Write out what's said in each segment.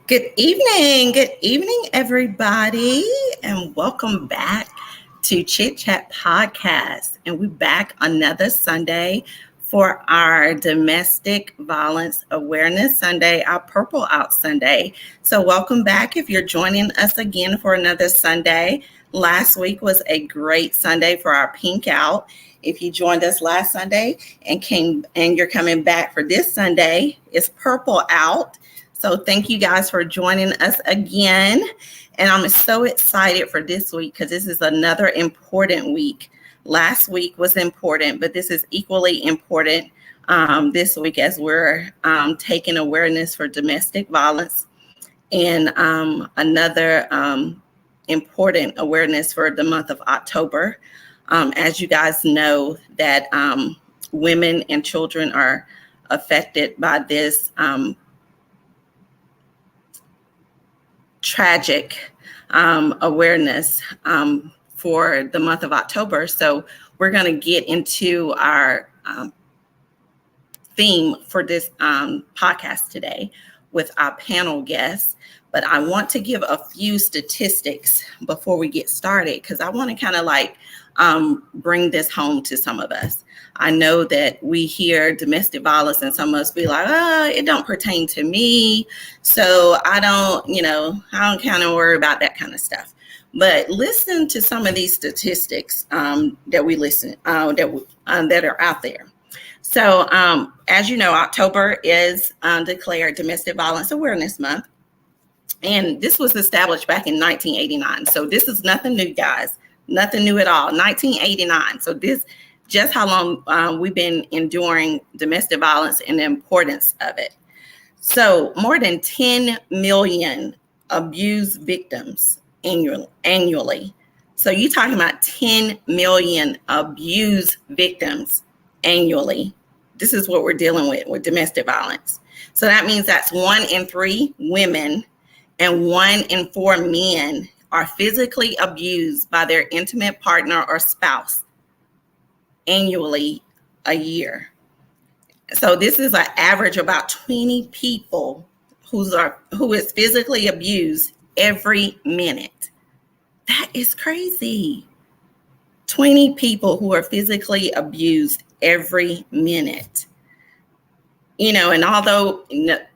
Good evening, everybody, and welcome back to Chit Chat Podcast. And we're back another Sunday for our Domestic Violence Awareness Sunday, our Purple Out Sunday. So, welcome back if you're joining us again for another Sunday. Last week was a great Sunday for our Pink Out. If you joined us last Sunday and you're coming back for this Sunday, it's Purple Out. So thank you guys for joining us again. And I'm so excited for this week because this is another important week. Last week was important, but this is equally important this week as we're taking awareness for domestic violence and another important awareness for the month of October. As you guys know that women and children are affected by this tragic awareness for the month of October. So we're going to get into our theme for this podcast today with our panel guests. But I want to give a few statistics before we get started because I want to kind of bring this home to some of us. I know that we hear domestic violence and some of us be like, it don't pertain to me. So I don't kind of worry about that kind of stuff. But listen to some of these statistics that are out there. So as you know, October is declared Domestic Violence Awareness Month. And this was established back in 1989. So this is nothing new, guys. Nothing new at all. 1989. So this just how long we've been enduring domestic violence and the importance of it. So more than 10 million abuse victims annually. So you're talking about 10 million abuse victims annually. This is what we're dealing with domestic violence. So that means that's 1 in 3 women and 1 in 4 men are physically abused by their intimate partner or spouse annually a year. So this is an average about 20 people who is physically abused every minute. That is crazy. 20 people who are physically abused every minute. And although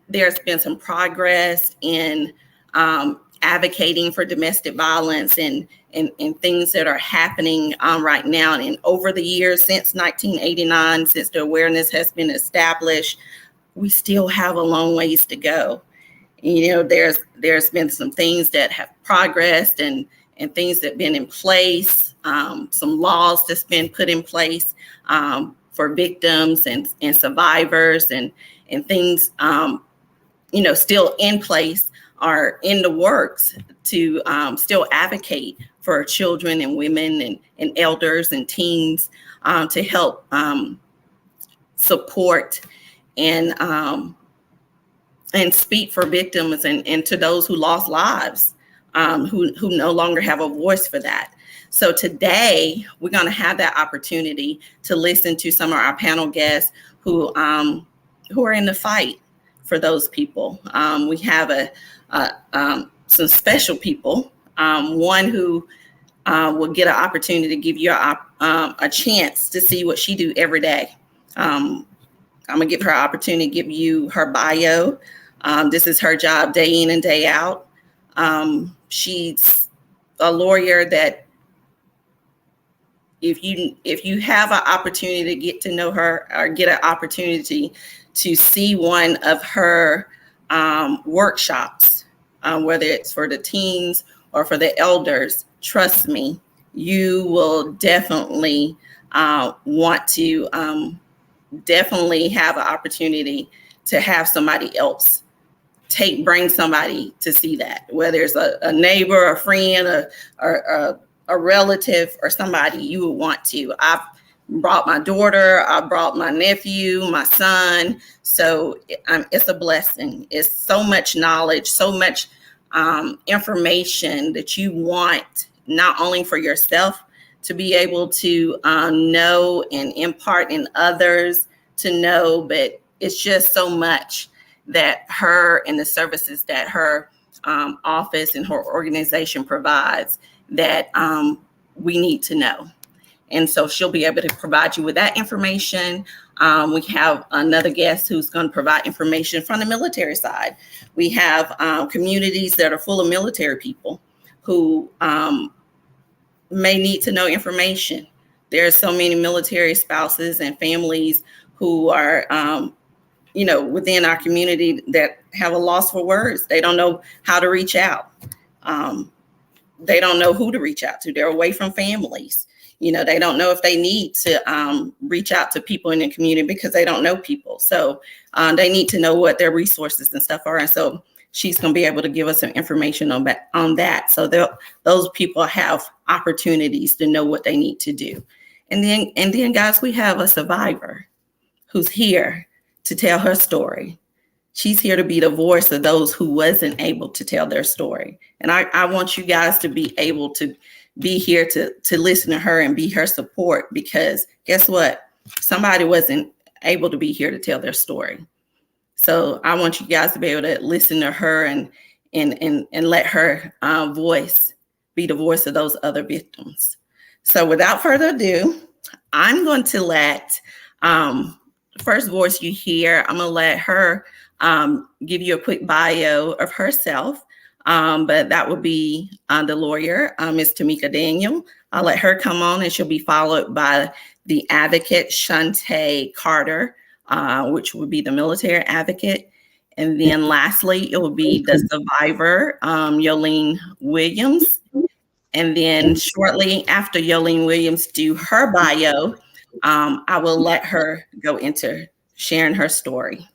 there's been some progress in advocating for domestic violence and things that are happening right now. And over the years since 1989, since the awareness has been established, we still have a long ways to go. There's been some things that have progressed and things that have been in place, some laws that's been put in place for victims and survivors and things, still in place are in the works to still advocate for children and women and elders and teens to help support and speak for victims and to those who lost lives, who no longer have a voice for that. So today we're going to have that opportunity to listen to some of our panel guests who are in the fight for those people. We have some special people. One who will get an opportunity to give you a chance to see what she do every day. I'm gonna give her an opportunity to give you her bio. This is her job day in and day out. She's a lawyer that if you have an opportunity to get to know her or get an opportunity to see one of her workshops, whether it's for the teens or for the elders, trust me, you will definitely want to definitely have an opportunity to have somebody else bring somebody to see that, whether it's a neighbor, a friend, or a relative or somebody you would want to. I've brought my daughter, I brought my nephew, my son. So it's a blessing. It's so much knowledge, so much information that you want, not only for yourself to be able to know and impart in others to know, but it's just so much. that her and the services that her office and her organization provides that we need to know. And so she'll be able to provide you with that information. We have another guest who's going to provide information from the military side. We have communities that are full of military people who may need to know information. There are so many military spouses and families who are, within our community that have a loss for words. They don't know how to reach out. They don't know who to reach out to. They're away from families. They don't know if they need to reach out to people in the community because they don't know people. So they need to know what their resources and stuff are. And so she's going to be able to give us some information on that. So those people have opportunities to know what they need to do. And then, guys, we have a survivor who's here to tell her story. She's here to be the voice of those who wasn't able to tell their story. And I want you guys to be able to be here to listen to her and be her support, because guess what? Somebody wasn't able to be here to tell their story. So I want you guys to be able to listen to her and let her voice be the voice of those other victims. So without further ado, I'm going to let the first voice you hear, I'm going to let her give you a quick bio of herself. But that would be the lawyer, Ms. Tamika Daniel. I'll let her come on, and she'll be followed by the advocate, Shante Carter, which would be the military advocate. And then lastly, it will be the survivor, Yolene Williams. And then shortly after Yolene Williams do her bio, I will let her go into sharing her story.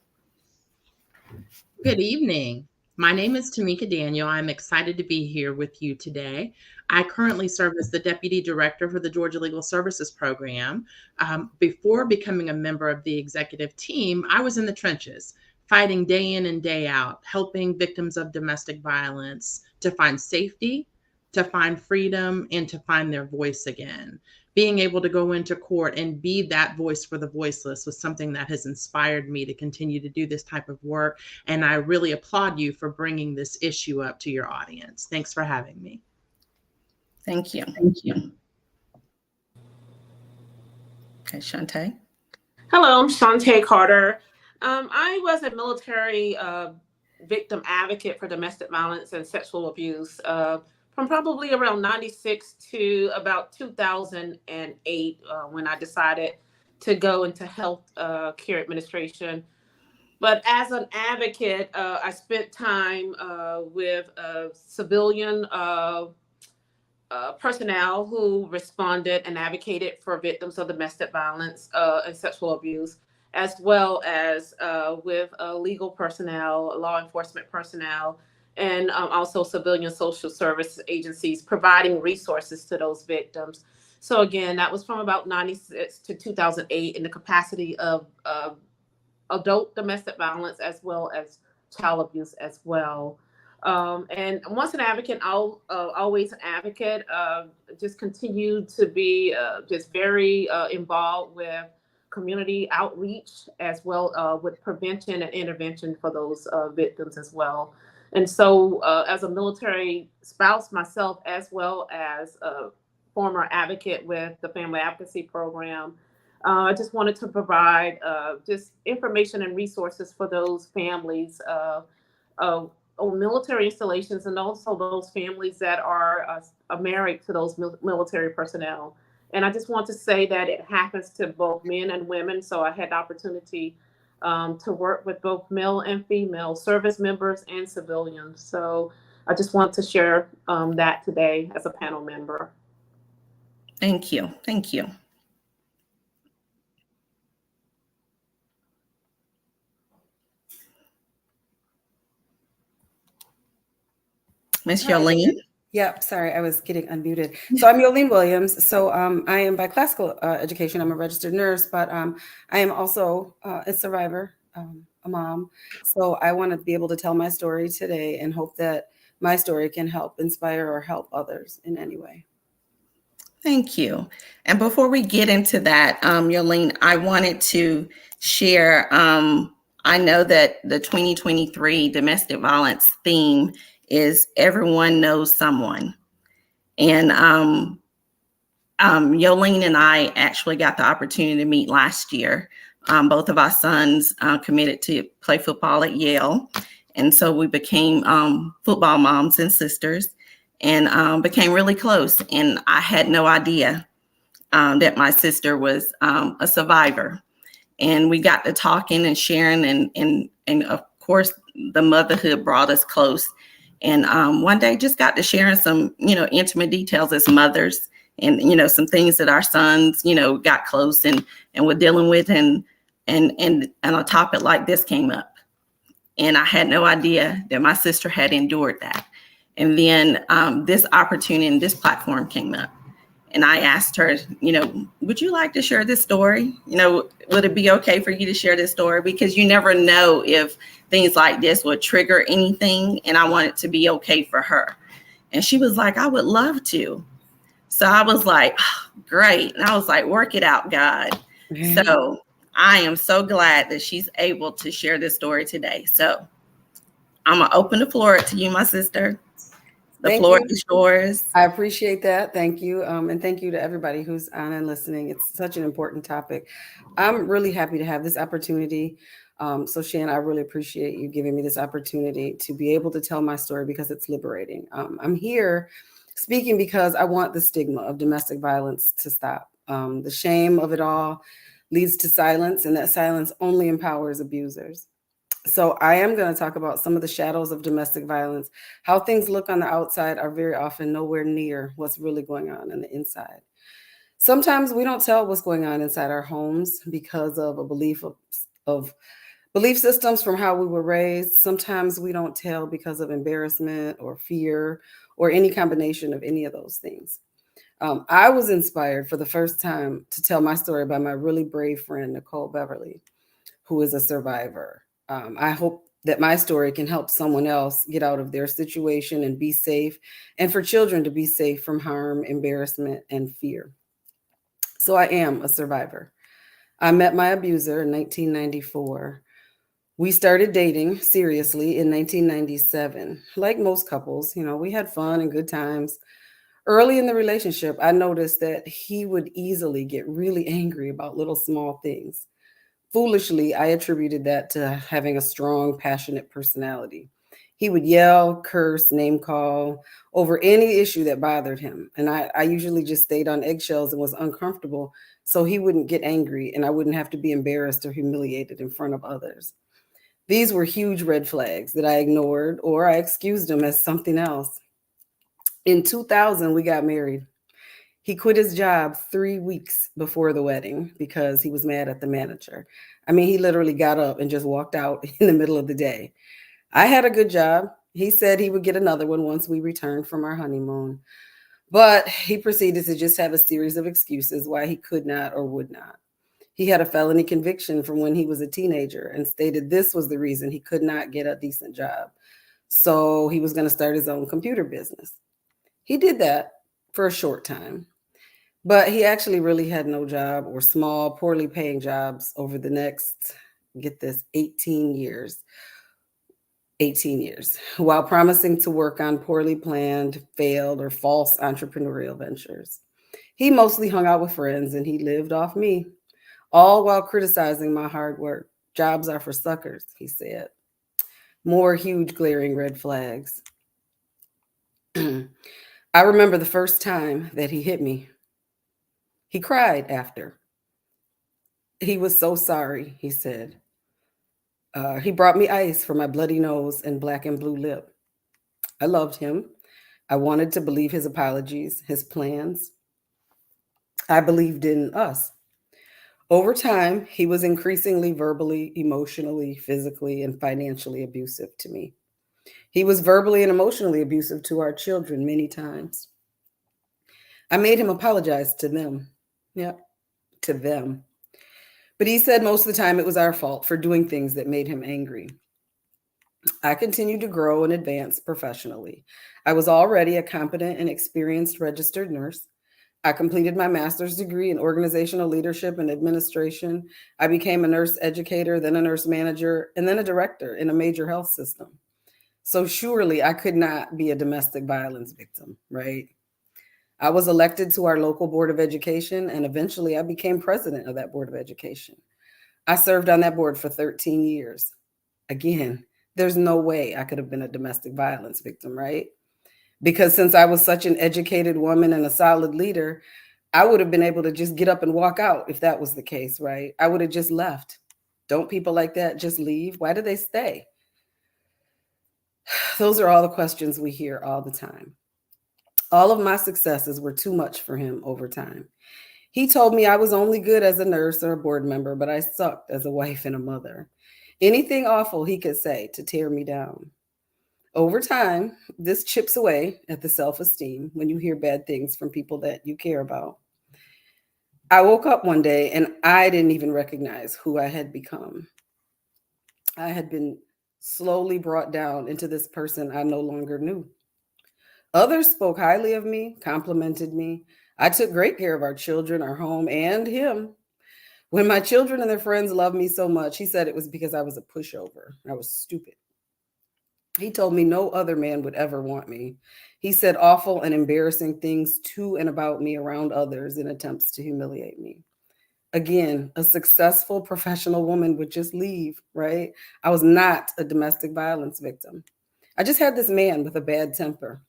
Good evening. My name is Tamika Daniel. I'm excited to be here with you today. I currently serve as the Deputy Director for the Georgia Legal Services Program. Before becoming a member of the executive team, I was in the trenches, fighting day in and day out, helping victims of domestic violence to find safety, to find freedom, and to find their voice again. Being able to go into court and be that voice for the voiceless was something that has inspired me to continue to do this type of work. And I really applaud you for bringing this issue up to your audience. Thanks for having me. Thank you. Thank you. Okay, Shante. Hello, I'm Shante Carter. I was a military victim advocate for domestic violence and sexual abuse from probably around 96 to about 2008 when I decided to go into health care administration. But as an advocate, I spent time with civilian personnel who responded and advocated for victims of domestic violence and sexual abuse, as well as with legal personnel, law enforcement personnel, and also civilian social service agencies providing resources to those victims. So again, that was from about 96 to 2008 in the capacity of adult domestic violence as well as child abuse as well. And once an advocate, always an advocate, just continue to be just very involved with community outreach as well with prevention and intervention for those victims as well. And so as a military spouse myself, as well as a former advocate with the Family Advocacy Program, I just wanted to provide just information and resources for those families on military installations, and also those families that are married to those military personnel. And I just want to say that it happens to both men and women. So I had the opportunity to work with both male and female service members and civilians. So I just want to share that today as a panel member. Thank you. Thank you. Miss Yolene. Yep, sorry, I was getting unmuted. So I'm Yolene Williams. So I am by classical education. I'm a registered nurse, but I am also a survivor, a mom. So I want to be able to tell my story today and hope that my story can help inspire or help others in any way. Thank you. And before we get into that, Yolene, I wanted to share, I know that the 2023 domestic violence theme is everyone knows someone. And Yolene and I actually got the opportunity to meet last year. Both of our sons committed to play football at Yale. And so we became football moms and sisters and became really close. And I had no idea that my sister was a survivor. And we got to talking and sharing, and of course, the motherhood brought us close. And one day just got to sharing some, intimate details as mothers, and, some things that our sons, got close and were dealing with. And a topic like this came up. And I had no idea that my sister had endured that. And then this opportunity and this platform came up. And I asked her, would you like to share this story? Would it be okay for you to share this story? Because you never know if things like this would trigger anything. And I want it to be okay for her. And she was like, I would love to. So I was like, oh, great. And I was like, work it out, God. Mm-hmm. So I am so glad that she's able to share this story today. So I'm going to open the floor to you, my sister. The floor is yours. I appreciate that. Thank you. And thank you to everybody who's on and listening. It's such an important topic. I'm really happy to have this opportunity. So Shan, I really appreciate you giving me this opportunity to be able to tell my story, because it's liberating. I'm here speaking because I want the stigma of domestic violence to stop. The shame of it all leads to silence, and that silence only empowers abusers. So I am going to talk about some of the shadows of domestic violence. How things look on the outside are very often nowhere near what's really going on the inside. Sometimes we don't tell what's going on inside our homes because of a belief of belief systems from how we were raised. Sometimes we don't tell because of embarrassment or fear or any combination of any of those things. I was inspired for the first time to tell my story by my really brave friend, Nicole Beverly, who is a survivor. I hope that my story can help someone else get out of their situation and be safe, and for children to be safe from harm, embarrassment, and fear. So I am a survivor. I met my abuser in 1994. We started dating seriously in 1997. Like most couples, we had fun and good times. Early in the relationship, I noticed that he would easily get really angry about little small things. Foolishly, I attributed that to having a strong, passionate personality. He would yell, curse, name call over any issue that bothered him. And I usually just stayed on eggshells and was uncomfortable so he wouldn't get angry and I wouldn't have to be embarrassed or humiliated in front of others. These were huge red flags that I ignored, or I excused them as something else. In 2000, we got married. He quit his job 3 weeks before the wedding because he was mad at the manager. I mean, he literally got up and just walked out in the middle of the day. I had a good job. He said he would get another one once we returned from our honeymoon. But he proceeded to just have a series of excuses why he could not or would not. He had a felony conviction from when he was a teenager and stated this was the reason he could not get a decent job. So he was going to start his own computer business. He did that for a short time. But he actually really had no job or small, poorly paying jobs over the next, get this, 18 years. 18 years, while promising to work on poorly planned, failed, or false entrepreneurial ventures. He mostly hung out with friends and he lived off me, all while criticizing my hard work. Jobs are for suckers, he said. More huge glaring red flags. I remember the first time that he hit me. He cried after. He was so sorry, he said. He brought me ice for my bloody nose and black and blue lip. I loved him. I wanted to believe his apologies, his plans. I believed in us. Over time, he was increasingly verbally, emotionally, physically, and financially abusive to me. He was verbally and emotionally abusive to our children many times. I made him apologize to them. Yep, to them. But he said most of the time it was our fault for doing things that made him angry. I continued to grow and advance professionally. I was already a competent and experienced registered nurse. I completed my master's degree in organizational leadership and administration. I became a nurse educator, then a nurse manager, and then a director in a major health system. So surely I could not be a domestic violence victim, right? I was elected to our local board of education, and eventually I became president of that board of education. I served on that board for 13 years. Again, there's no way I could have been a domestic violence victim, right? Because since I was such an educated woman and a solid leader, I would have been able to just get up and walk out if that was the case, right? I would have just left. Don't people like that just leave? Why do they stay? Those are all the questions we hear all the time. All of my successes were too much for him over time. He told me I was only good as a nurse or a board member, but I sucked as a wife and a mother. Anything awful he could say to tear me down. Over time, this chips away at the self-esteem when you hear bad things from people that you care about. I woke up one day and I didn't even recognize who I had become. I had been slowly brought down into this person I no longer knew. Others spoke highly of me, complimented me. I took great care of our children, our home, and him. When my children and their friends loved me so much, he said it was because I was a pushover. I was stupid. He told me no other man would ever want me. He said awful and embarrassing things to and about me around others in attempts to humiliate me. Again, a successful professional woman would just leave, right? I was not a domestic violence victim. I just had this man with a bad temper.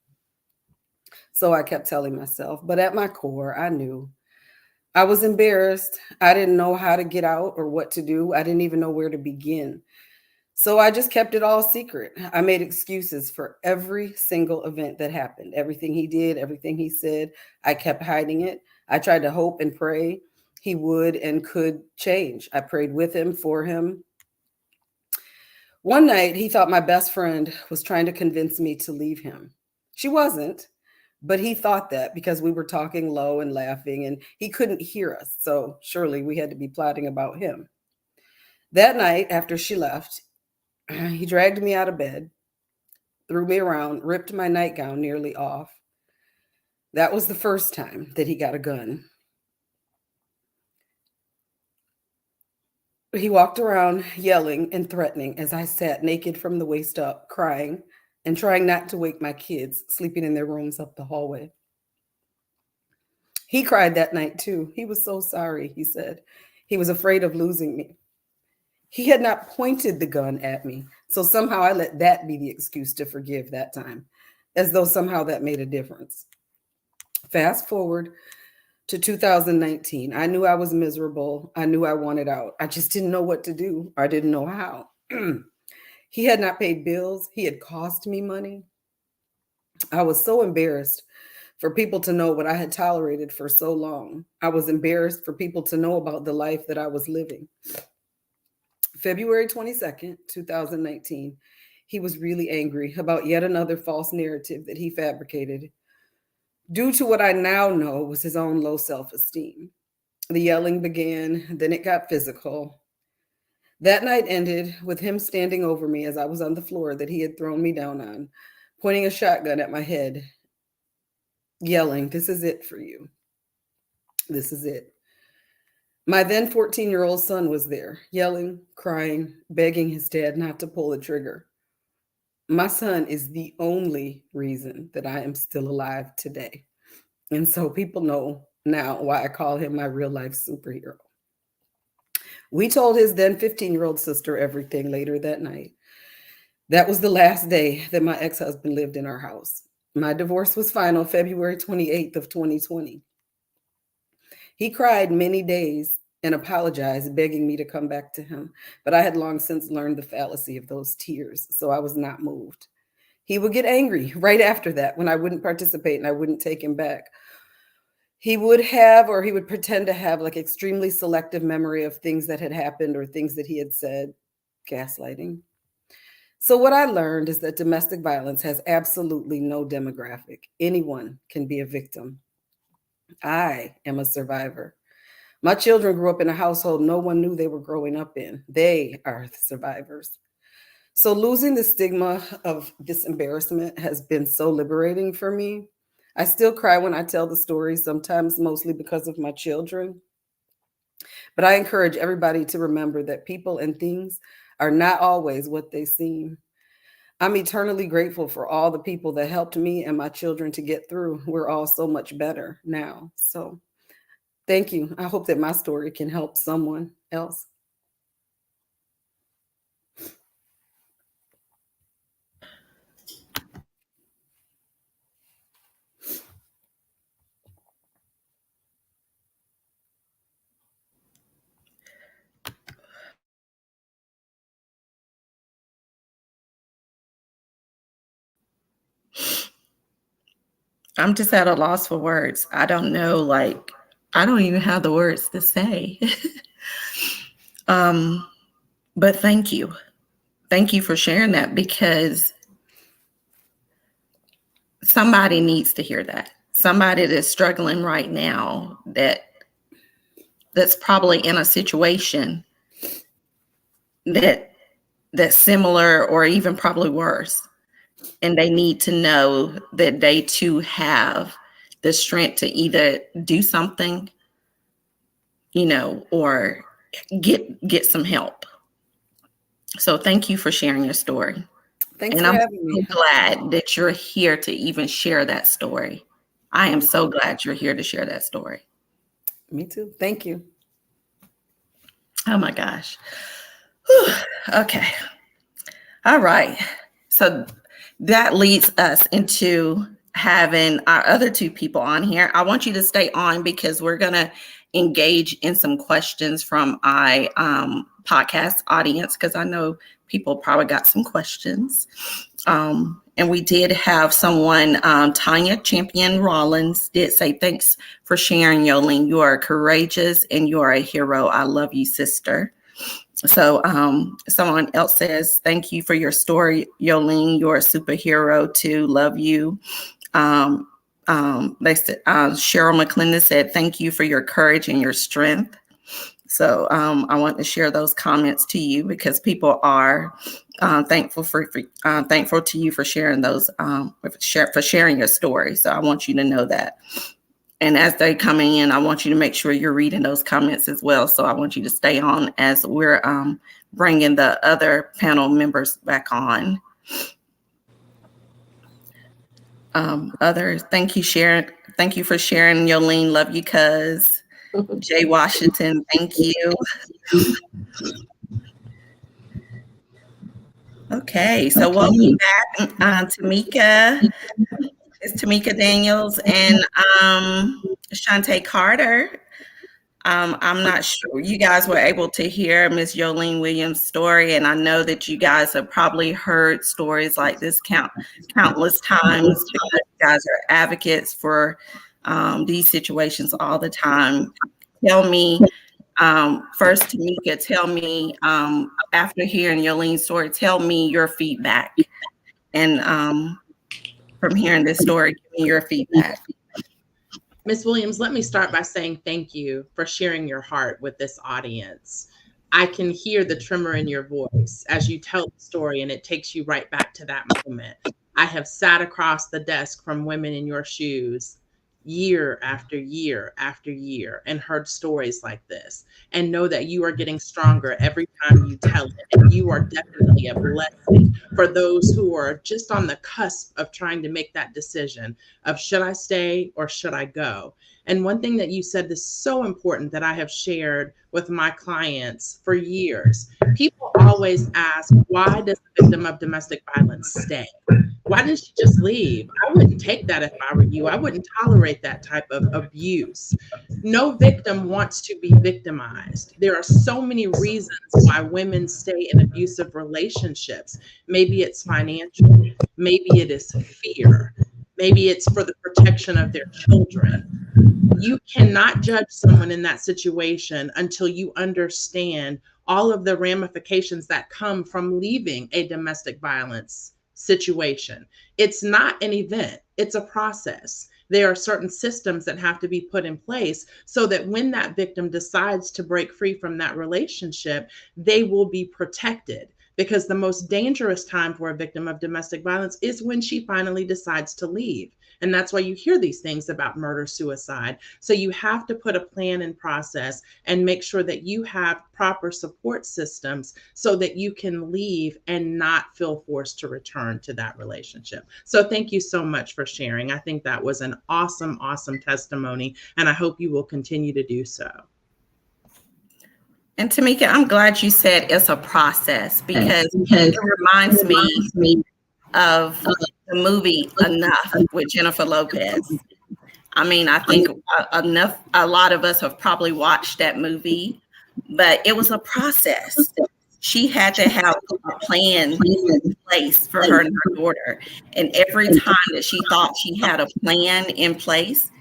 So I kept telling myself, but at my core, I knew. I was embarrassed. I didn't know how to get out or what to do. I didn't even know where to begin. So I just kept it all secret. I made excuses for every single event that happened. Everything he did, everything he said, I kept hiding it. I tried to hope and pray he would and could change. I prayed with him, for him. One night, he thought my best friend was trying to convince me to leave him. She wasn't, but he thought that because we were talking low and laughing and he couldn't hear us. So surely we had to be plotting about him. That night, after she left, he dragged me out of bed, threw me around, ripped my nightgown nearly off. That was the first time that he got a gun. He walked around yelling and threatening as I sat naked from the waist up, crying and trying not to wake my kids sleeping in their rooms up the hallway. He cried that night too. He was so sorry, he said. He was afraid of losing me. He had not pointed the gun at me, so somehow I let that be the excuse to forgive that time, as though somehow that made a difference. Fast forward to 2019. I knew I was miserable. I knew I wanted out. I just didn't know what to do. I didn't know how. He had not paid bills. He had cost me money. I was so embarrassed for people to know what I had tolerated for so long. I was embarrassed for people to know about the life that I was living. February 22nd, 2019, he was really angry about yet another false narrative that he fabricated due to what I now know was his own low self-esteem. The yelling began, then it got physical. That night ended with him standing over me as I was on the floor that he had thrown me down on, pointing a shotgun at my head, yelling, "This is it for you. This is it." My then 14-year-old son was there, yelling, crying, begging his dad not to pull the trigger. My son is the only reason that I am still alive today. And so people know now why I call him my real life superhero. We told his then 15-year-old sister everything later that night. That was the last day that my ex-husband lived in our house. My divorce was final February 28th of 2020. He cried many days and apologized, begging me to come back to him. But I had long since learned the fallacy of those tears, so I was not moved. He would get angry right after that when I wouldn't participate and I wouldn't take him back. He would pretend to have like extremely selective memory of things that had happened or things that he had said, gaslighting. So what I learned is that domestic violence has absolutely no demographic. Anyone can be a victim. I am a survivor. My children grew up in a household no one knew they were growing up in. They are the survivors. So losing the stigma of this embarrassment has been so liberating for me. I still cry when I tell the story, sometimes mostly because of my children. But I encourage everybody to remember that people and things are not always what they seem. I'm eternally grateful for all the people that helped me and my children to get through. We're all so much better now. So thank you. I hope that my story can help someone else. I'm just at a loss for words. I don't know, like, I don't even have the words to say. But thank you. Thank you for sharing that, because somebody needs to hear that. Somebody that's struggling right now, that's probably in a situation that's similar or even probably worse. And they need to know that they too have the strength to either do something, or get some help. So thank you for sharing your story. Thanks And for I'm having me. so glad that you're here to even share that story. I am so glad you're here to share that story. Me too. Thank you. Oh my gosh. Whew. Okay. All right. So that leads us into having our other two people on here. I want you to stay on because we're going to engage in some questions from our podcast audience, because I know people probably got some questions. And we did have someone, Tanya Champion Rollins, did say, thanks for sharing, Yolene. You are courageous and you are a hero. I love you, sister. So someone else says, thank you for your story, Yolene. You're a superhero too. Love you. They said, Cheryl McClendon said, thank you for your courage and your strength. So I want to share those comments to you because people are thankful to you for sharing those, for sharing your story. So I want you to know that. And as they coming in, I want you to make sure you're reading those comments as well. So I want you to stay on as we're bringing the other panel members back on. Others, thank you, Sharon. Thank you for sharing, Yolene. Love you, cuz. Jay Washington, thank you. Okay, so welcome back, Tamika. It's Tamika Daniels and Shantae Carter. I'm not sure you guys were able to hear Miss Yolene Williams' story, and I know that you guys have probably heard stories like this countless times because you guys are advocates for these situations all the time. Tell me, first, Tamika, tell me, after hearing Yolene's story, tell me your feedback. And from hearing this story, give me your feedback. Ms. Williams, let me start by saying thank you for sharing your heart with this audience. I can hear the tremor in your voice as you tell the story, and it takes you right back to that moment. I have sat across the desk from women in your shoes year after year after year and heard stories like this, and know that you are getting stronger every time you tell it. And you are definitely a blessing for those who are just on the cusp of trying to make that decision of should I stay or should I go? And one thing that you said is so important that I have shared with my clients for years. People always ask, why does the victim of domestic violence stay? Why didn't she just leave? I wouldn't take that if I were you. I wouldn't tolerate that type of abuse. No victim wants to be victimized. There are so many reasons why women stay in abusive relationships. Maybe it's financial. Maybe it is fear. Maybe it's for the protection of their children. You cannot judge someone in that situation until you understand all of the ramifications that come from leaving a domestic violence situation. It's not an event, it's a process. There are certain systems that have to be put in place so that when that victim decides to break free from that relationship, they will be protected. Because the most dangerous time for a victim of domestic violence is when she finally decides to leave. And that's why you hear these things about murder, suicide. So you have to put a plan in process and make sure that you have proper support systems so that you can leave and not feel forced to return to that relationship. So thank you so much for sharing. I think that was an awesome, awesome testimony, and I hope you will continue to do so. And Tamika, I'm glad you said it's a process because it reminds me of the movie Enough with Jennifer Lopez. I mean, I think a lot of us have probably watched that movie, but it was a process. She had to have a plan in place for her and her daughter. And every time that she thought she had a plan in place,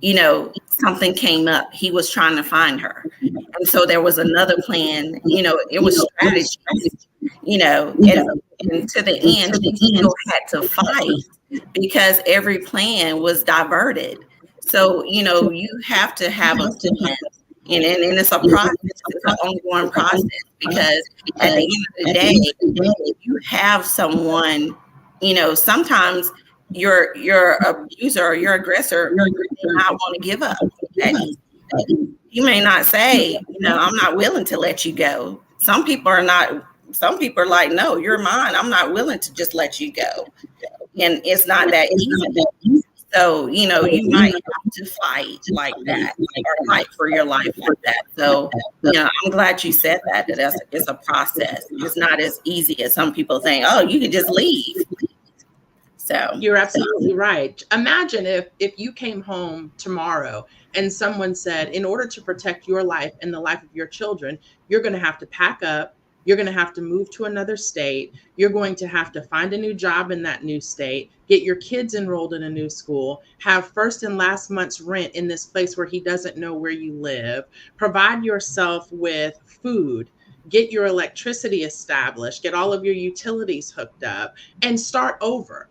you know, something came up. He was trying to find her. And so there was another plan, you know, it was strategy, you know, and to the end, she still had to fight because every plan was diverted. So, you know, you have to have a plan. And it's a process, it's an ongoing process because at the end of the day, if you have someone, you know, sometimes your abuser or your aggressor may not want to give up. You may not say, you know, I'm not willing to let you go. Some people are like, no, you're mine. I'm not willing to just let you go. And it's not that easy. So, you know, you might have to fight like that or fight for your life like that. So, you know, I'm glad you said that it's a process. It's not as easy as some people think, oh, you can just leave. So you're absolutely right. Imagine if you came home tomorrow and someone said, in order to protect your life and the life of your children, you're going to have to pack up. You're going to have to move to another state. You're going to have to find a new job in that new state, get your kids enrolled in a new school, have first and last month's rent in this place where he doesn't know where you live, provide yourself with food, get your electricity established, get all of your utilities hooked up, and start over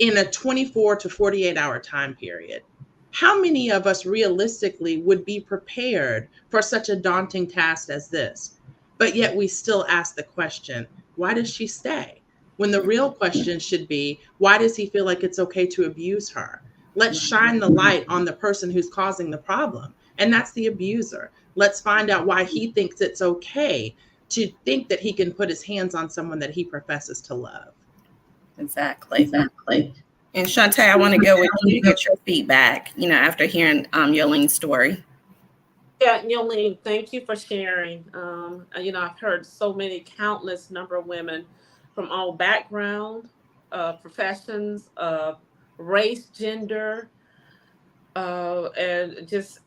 in a 24 to 48 hour time period. How many of us realistically would be prepared for such a daunting task as this? But yet we still ask the question, why does she stay? When the real question should be, why does he feel like it's okay to abuse her? Let's shine the light on the person who's causing the problem. And that's the abuser. Let's find out why he thinks it's okay to think that he can put his hands on someone that he professes to love. Exactly. And Shantae, I want to go with you to get your feedback, you know, after hearing Yolene's story. Yeah, Yolene, thank you for sharing. You know, I've heard so many countless number of women from all background, professions, race, gender, and just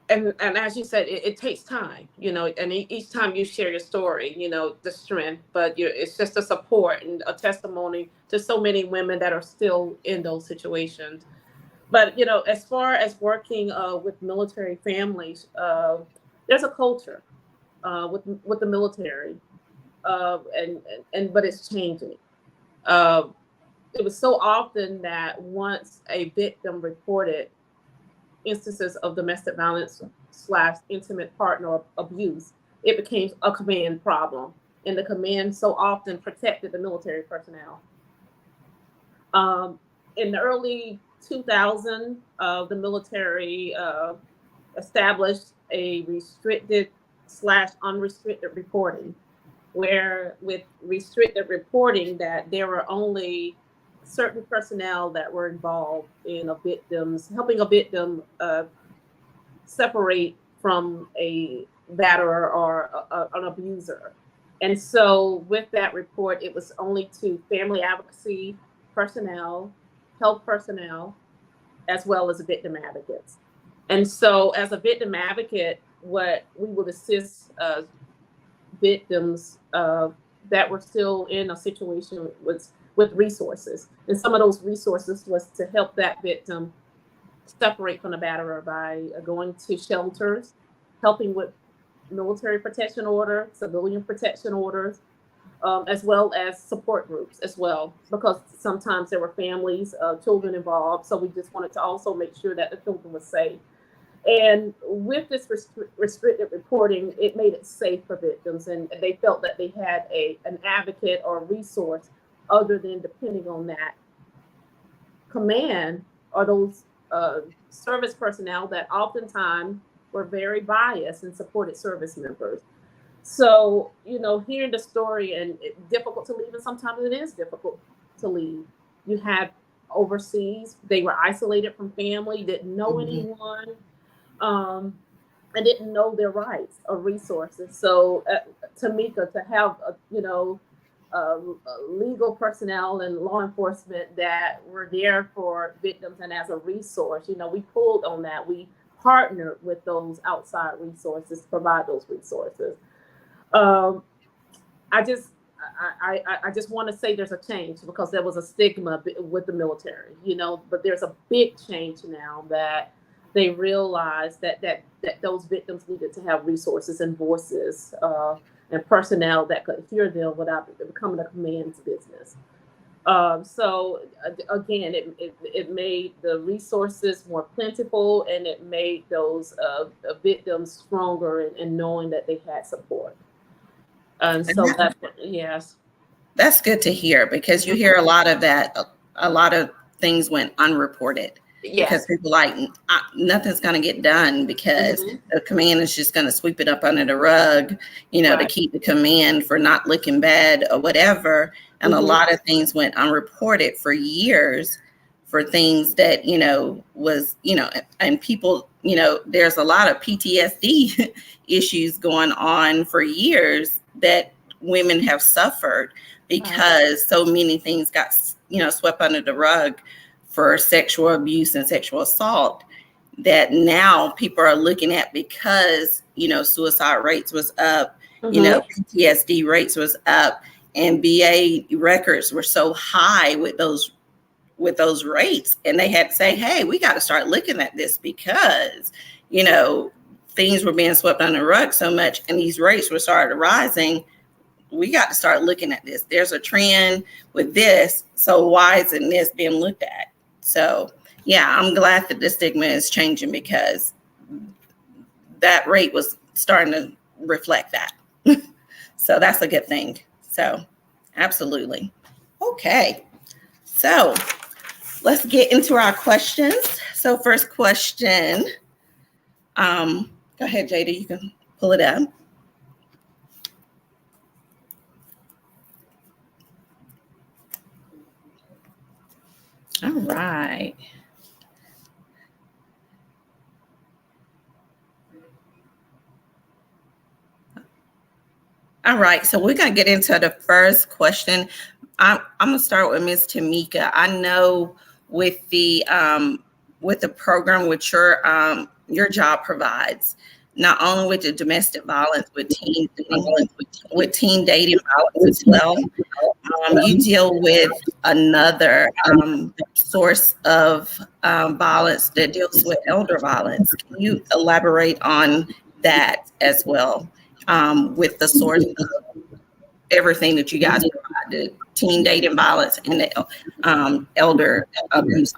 and as you said, it takes time, you know, and each time you share your story, you know, the strength, but it's just a support and a testimony to so many women that are still in those situations. But, you know, as far as working with military families, there's a culture with the military, but it's changing. It was so often that once a victim reported instances of domestic violence / intimate partner abuse, it became a command problem. And the command so often protected the military personnel. In the early 2000s, the military established a restricted / unrestricted reporting, where with restricted reporting that there were only certain personnel that were involved in helping a victim separate from a batterer or an abuser. And so with that report, it was only to family advocacy personnel, health personnel, as well as victim advocates. And so as a victim advocate, what we would assist victims that were still in a situation with resources. And some of those resources was to help that victim separate from the batterer by going to shelters, helping with military protection order, civilian protection orders, as well as support groups as well, because sometimes there were families, children involved. So we just wanted to also make sure that the children were safe. And with this restricted reporting, it made it safe for victims, and they felt that they had an advocate or a resource other than depending on that command or those service personnel that oftentimes were very biased and supported service members. So, hearing the story, and it's difficult to leave, and sometimes it is difficult to leave. You have overseas, they were isolated from family, didn't know anyone, and didn't know their rights or resources. So, Tamika, to have, legal personnel and law enforcement that were there for victims and as a resource, we pulled on that. We partnered with those outside resources to provide those resources. I just want to say there's a change, because there was a stigma with the military, but there's a big change now that they realize that those victims needed to have resources and voices and personnel that could hear them without becoming a command's business. So again, it made the resources more plentiful, and it made those victims stronger in knowing that they had support. And so yes. That's good to hear, because you hear a lot of that. A lot of things went unreported. Yes. Because people like, nothing's going to get done because the command is just going to sweep it up under the rug, to keep the command for not looking bad or whatever. And a lot of things went unreported for years, for things that, was, and people, there's a lot of PTSD issues going on for years that women have suffered because so many things got, swept under the rug for sexual abuse and sexual assault, that now people are looking at, because, suicide rates was up, PTSD rates was up, and BA records were so high with those rates. And they had to say, hey, we got to start looking at this, because, things were being swept under the rug so much, and these rates were started rising. We got to start looking at this. There's a trend with this. So why isn't this being looked at? So, yeah, I'm glad that the stigma is changing, because that rate was starting to reflect that. So that's a good thing. So, absolutely. Okay. So let's get into our questions. So first question, go ahead, Jada, you can pull it up. All right. All right, so we're going to get into the first question. I'm going to start with Ms. Tamika. I know with the program which your job provides, not only with the domestic violence, with teen dating violence as well, you deal with another source of violence that deals with elder violence. Can you elaborate on that as well, with the source of everything that you guys provide, the teen dating violence and the elder abuse?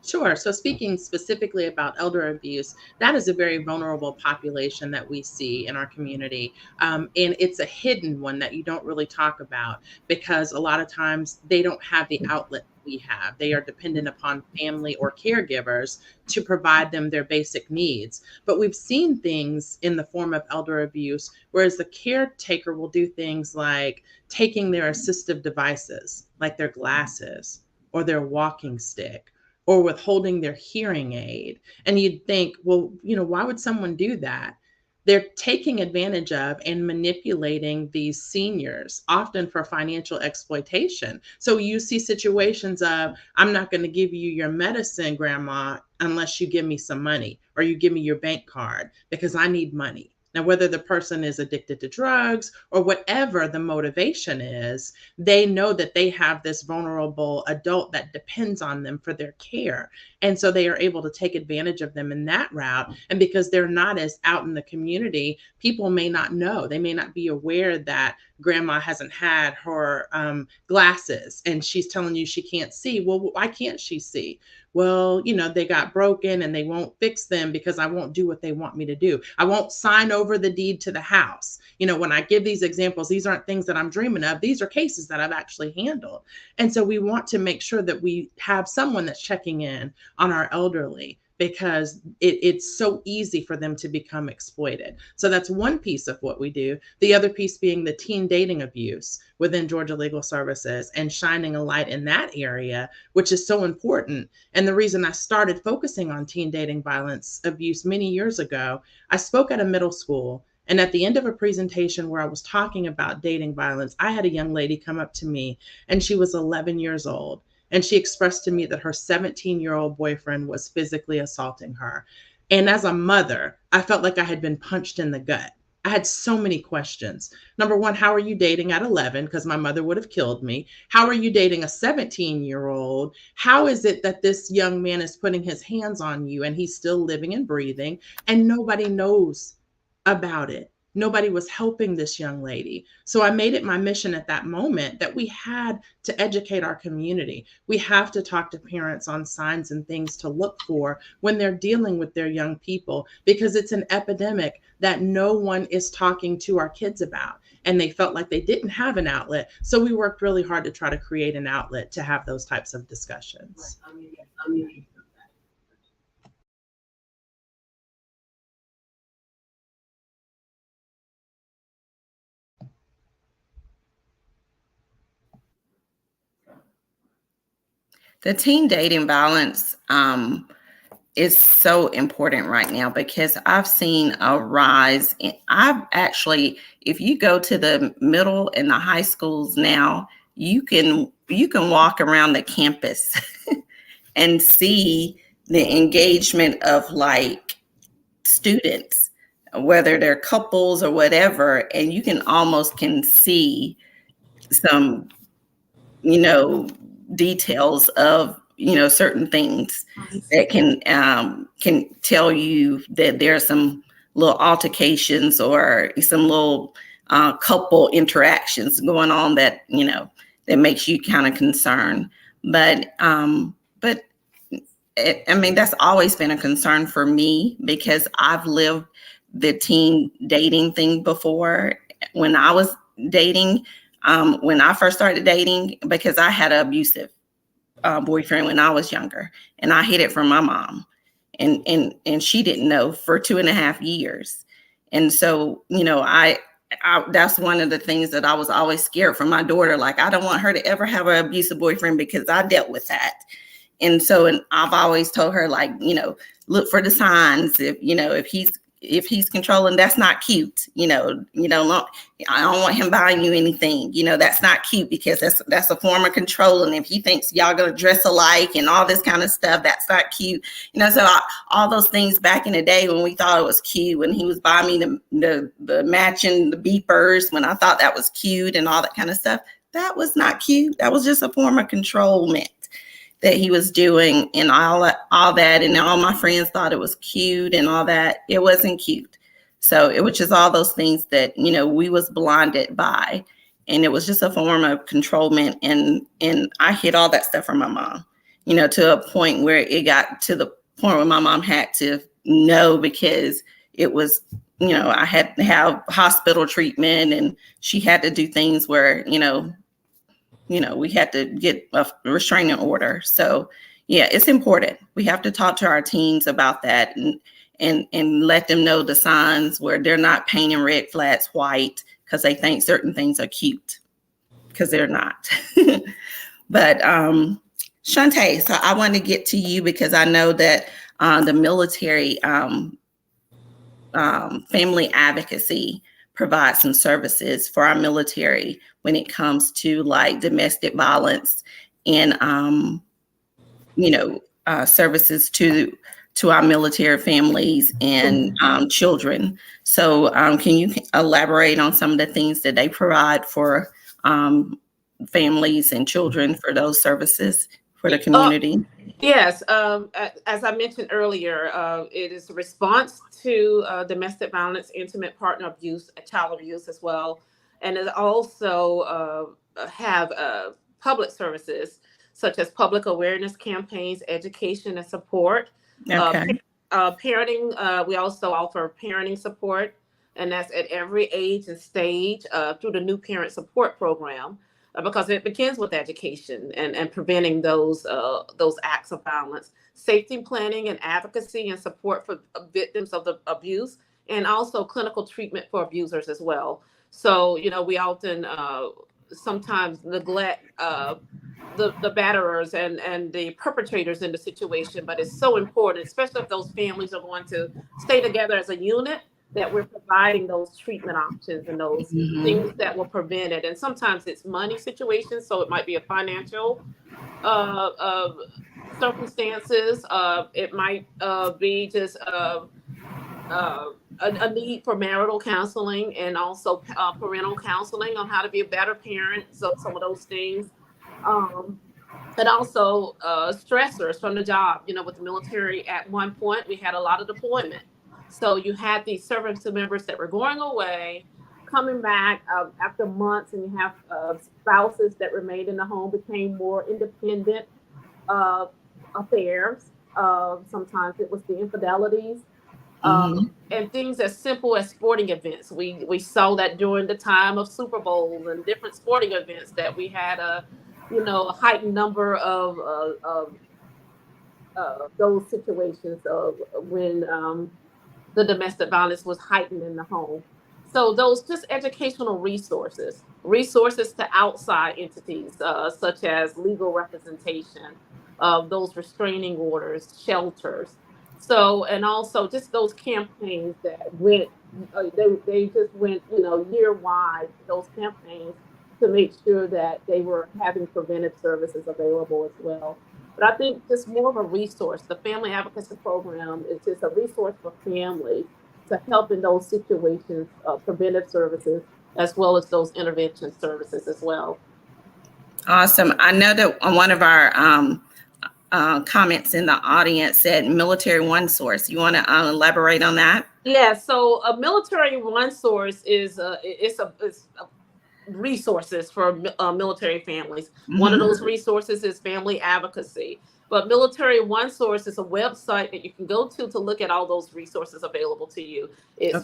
Sure. So speaking specifically about elder abuse, that is a very vulnerable population that we see in our community. And it's a hidden one that you don't really talk about, because a lot of times they don't have the outlet we have. They are dependent upon family or caregivers to provide them their basic needs. But we've seen things in the form of elder abuse, whereas the caretaker will do things like taking their assistive devices, like their glasses or their walking stick, or withholding their hearing aid. And you'd think, well, why would someone do that? They're taking advantage of and manipulating these seniors, often for financial exploitation. So you see situations of, I'm not going to give you your medicine, grandma, unless you give me some money, or you give me your bank card, because I need money. Now, whether the person is addicted to drugs or whatever the motivation is, they know that they have this vulnerable adult that depends on them for their care. And so they are able to take advantage of them in that route. And because they're not as out in the community, people may not know. They may not be aware that grandma hasn't had her glasses and she's telling you she can't see. Well, why can't she see? well, they got broken and they won't fix them because I won't do what they want me to do. I won't sign over the deed to the house. When I give these examples, these aren't things that I'm dreaming of. These are cases that I've actually handled. And so we want to make sure that we have someone that's checking in on our elderly, because it's so easy for them to become exploited. So that's one piece of what we do. The other piece being the teen dating abuse within Georgia Legal Services, and shining a light in that area, which is so important. And the reason I started focusing on teen dating violence abuse many years ago, I spoke at a middle school. And at the end of a presentation where I was talking about dating violence, I had a young lady come up to me, and she was 11 years old. And she expressed to me that her 17-year-old boyfriend was physically assaulting her. And as a mother, I felt like I had been punched in the gut. I had so many questions. Number one, how are you dating at 11? Because my mother would have killed me. How are you dating a 17-year-old? How is it that this young man is putting his hands on you and he's still living and breathing, and nobody knows about it? Nobody was helping this young lady. So I made it my mission at that moment that we had to educate our community. We have to talk to parents on signs and things to look for when they're dealing with their young people, because it's an epidemic that no one is talking to our kids about. And they felt like they didn't have an outlet. So we worked really hard to try to create an outlet to have those types of discussions. The teen dating violence is so important right now, because I've seen a rise. I've actually, if you go to the middle and the high schools now, you can walk around the campus and see the engagement of like students, whether they're couples or whatever, and you can almost see some, details of, certain things that can tell you that there's some little altercations or some little couple interactions going on that, that makes you kind of concerned. But that's always been a concern for me, because I've lived the teen dating thing before. When I was dating, when I first started dating, because I had an abusive boyfriend when I was younger, and I hid it from my mom, and she didn't know for 2.5 years. And so, I that's one of the things that I was always scared for my daughter. Like, I don't want her to ever have an abusive boyfriend, because I dealt with that. And so, and I've always told her, like, look for the signs. If he's controlling, that's not cute. I don't want him buying you anything. That's not cute, because that's a form of control. And if he thinks y'all gonna dress alike and all this kind of stuff, that's not cute. So all those things back in the day when we thought it was cute, when he was buying me the matching the beepers, when I thought that was cute and all that kind of stuff, that was not cute. That was just a form of controlment that he was doing, and all that, and all my friends thought it was cute and all that. It wasn't cute. So it was just all those things that, we was blinded by, and it was just a form of controlment. And I hid all that stuff from my mom, to a point where it got to the point where my mom had to know, because it was, I had to have hospital treatment, and she had to do things where, we had to get a restraining order. So yeah, it's important. We have to talk to our teens about that, and let them know the signs where they're not painting red flags white because they think certain things are cute, because they're not. But Shantae, so I want to get to you, because I know that the military family advocacy provide some services for our military when it comes to like domestic violence, and services to our military families and children. So can you elaborate on some of the things that they provide for families and children for those services for the community? Yes, as I mentioned earlier, it is a response to domestic violence, intimate partner abuse, child abuse as well, and it also have public services. such as public awareness campaigns, education, and support. Okay. Parenting, we also offer parenting support, and that's at every age and stage through the New Parent Support Program, because it begins with education and preventing those acts of violence, safety planning and advocacy and support for victims of the abuse, and also clinical treatment for abusers as well. So, we often sometimes neglect the batterers and the perpetrators in the situation, but it's so important, especially if those families are going to stay together as a unit, that we're providing those treatment options and those things that will prevent it. And sometimes it's money situations, so it might be a financial circumstances. It might be just a need for marital counseling and also parental counseling on how to be a better parent. So some of those things. And also stressors from the job. With the military, at one point, we had a lot of deployment. So you had these service members that were going away, coming back after months, and you have spouses that remained in the home, became more independent affairs. Sometimes it was the infidelities. And things as simple as sporting events. We saw that during the time of Super Bowls and different sporting events that we had a heightened number of those situations of when the domestic violence was heightened in the home. So those just educational resources to outside entities, such as legal representation of those restraining orders, shelters. So, and also just those campaigns that went, they just went, year wide, those campaigns to make sure that they were having preventive services available as well. But I think just more of a resource. The Family Advocacy Program is just a resource for families to help in those situations, preventive services, as well as those intervention services as well. Awesome. I know that one of our comments in the audience said Military One Source. You want to elaborate on that? Yeah. So a Military One Source is it's resources for military families. One of those resources is family advocacy. But Military One Source is a website that you can go to look at all those resources available to you. It's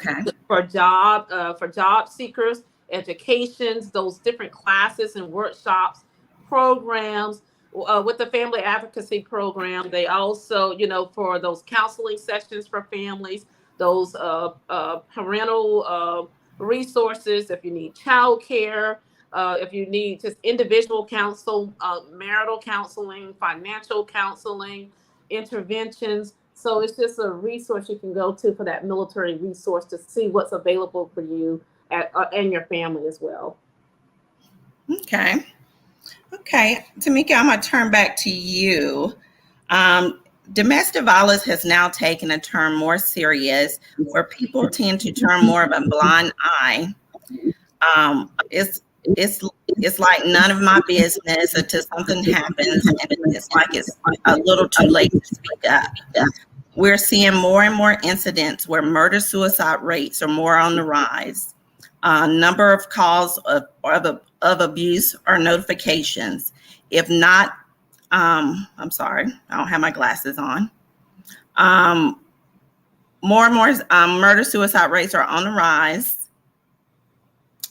for job seekers, educations, those different classes and workshops, programs. With the Family Advocacy Program, they also, for those counseling sessions for families, those parental resources, if you need childcare, if you need just individual counsel, marital counseling, financial counseling, interventions. So it's just a resource you can go to for that military resource to see what's available for you and your family as well. Okay. Tamika, I'm going to turn back to you. Domestic violence has now taken a turn more serious, where people tend to turn more of a blind eye. It's like none of my business until something happens, and it's like it's a little too late to speak up. We're seeing more and more incidents where murder-suicide rates are more on the rise. Number of calls of abuse or notifications. If not, I'm sorry, I don't have my glasses on. More and more murder-suicide rates are on the rise,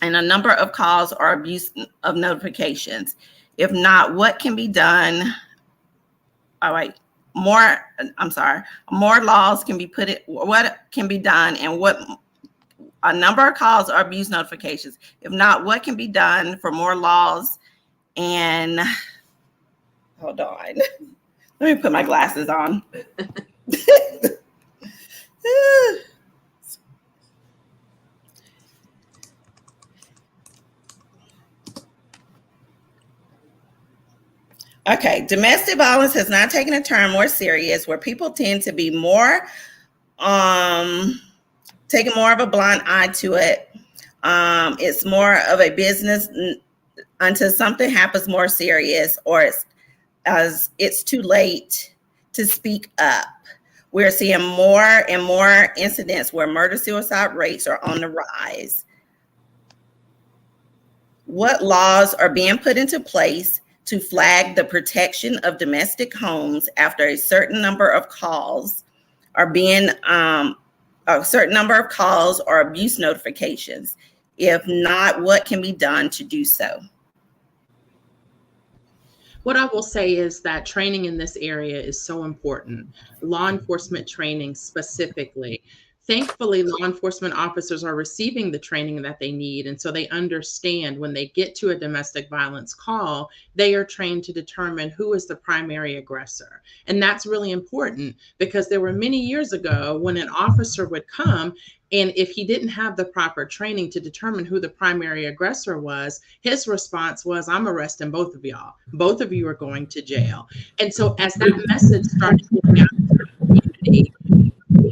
and a number of calls are abuse of notifications. If not, what can be done? More laws can be put in. What can be done, and what a number of calls are abuse notifications. If not, what can be done for more laws? And hold on, let me put my glasses on. Okay, domestic violence has now taken a turn more serious, where people tend to be more taking more of a blind eye to it. It's more of a business until something happens more serious, or it's too late to speak up. We're seeing more and more incidents where murder-suicide rates are on the rise. What laws are being put into place to flag the protection of domestic homes after a certain number of calls or abuse notifications? If not, what can be done to do so? What I will say is that training in this area is so important. Law enforcement training specifically. Thankfully, law enforcement officers are receiving the training that they need. And so they understand when they get to a domestic violence call, they are trained to determine who is the primary aggressor. And that's really important because there were many years ago when an officer would come, and if he didn't have the proper training to determine who the primary aggressor was, his response was, I'm arresting both of y'all. Both of you are going to jail. And so as that message started getting out to the community,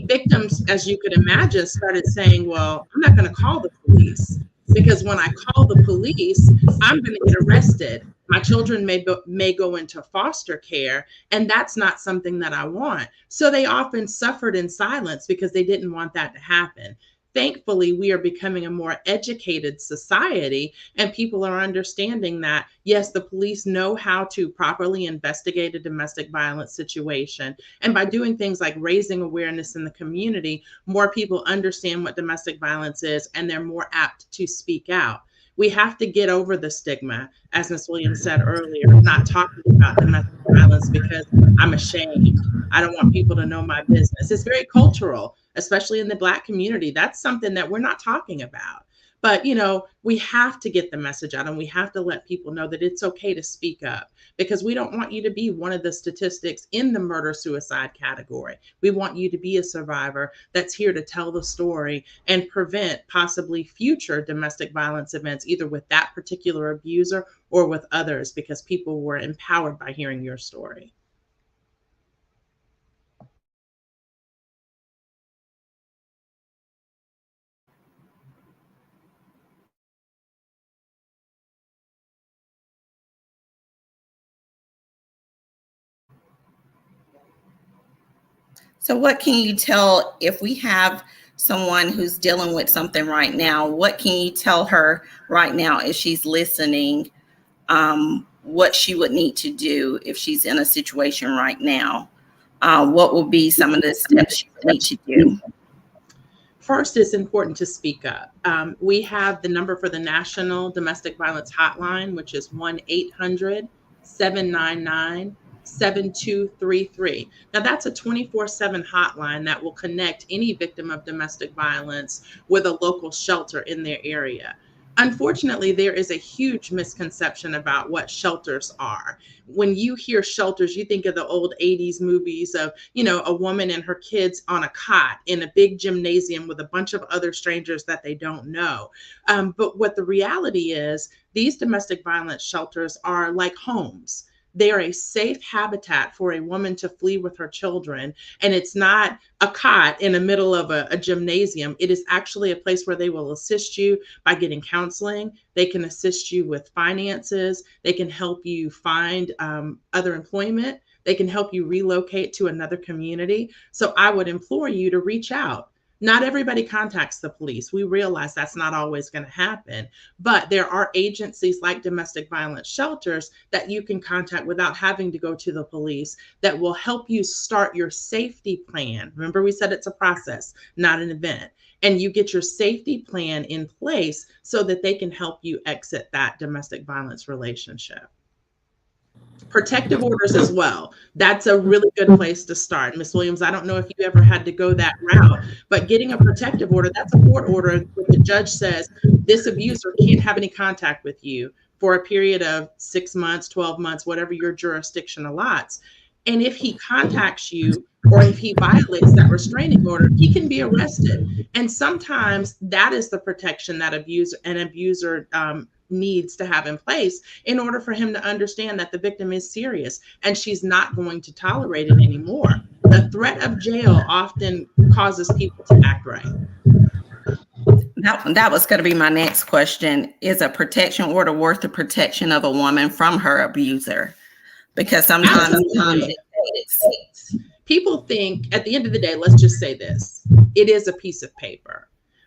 victims, as you could imagine, started saying, well, I'm not going to call the police because when I call the police, I'm going to get arrested. My children may go into foster care, and that's not something that I want. So they often suffered in silence because they didn't want that to happen. Thankfully, we are becoming a more educated society, and people are understanding that, yes, the police know how to properly investigate a domestic violence situation. And by doing things like raising awareness in the community, more people understand what domestic violence is, and they're more apt to speak out. We have to get over the stigma, as Ms. Williams said earlier, not talking about domestic violence because I'm ashamed. I don't want people to know my business. It's very cultural, especially in the Black community. That's something that we're not talking about. But, we have to get the message out, and we have to let people know that it's okay to speak up, because we don't want you to be one of the statistics in the murder-suicide category. We want you to be a survivor that's here to tell the story and prevent possibly future domestic violence events, either with that particular abuser or with others, because people were empowered by hearing your story. So what can you tell, if we have someone who's dealing with something right now, what can you tell her right now if she's listening, what she would need to do if she's in a situation right now? What will be some of the steps she would need to do? First, it's important to speak up. We have the number for the National Domestic Violence Hotline, which is 1-800-799-7233. Now, that's a 24/7 hotline that will connect any victim of domestic violence with a local shelter in their area. Unfortunately, there is a huge misconception about what shelters are. When you hear shelters, you think of the old 80s movies of, a woman and her kids on a cot in a big gymnasium with a bunch of other strangers that they don't know. But what the reality is, these domestic violence shelters are like homes. They are a safe habitat for a woman to flee with her children. And it's not a cot in the middle of a gymnasium. It is actually a place where they will assist you by getting counseling. They can assist you with finances. They can help you find other employment. They can help you relocate to another community. So I would implore you to reach out. Not everybody contacts the police. We realize that's not always going to happen, but there are agencies like domestic violence shelters that you can contact without having to go to the police that will help you start your safety plan. Remember, we said it's a process, not an event. And you get your safety plan in place so that they can help you exit that domestic violence relationship. Protective orders as well. That's a really good place to start. Ms. Williams, I don't know if you ever had to go that route, but getting a protective order, that's a court order where the judge says this abuser can't have any contact with you for a period of 6 months, 12 months, whatever your jurisdiction allots. And if he contacts you or if he violates that restraining order, he can be arrested. And sometimes that is the protection that an abuser needs to have in place in order for him to understand that the victim is serious and she's not going to tolerate it anymore. The threat of jail often causes people to act right. That was going to be my next question. Is a protection order worth the protection of a woman from her abuser? Because sometimes people think, at the end of the day, let's just say this, it is a piece of paper.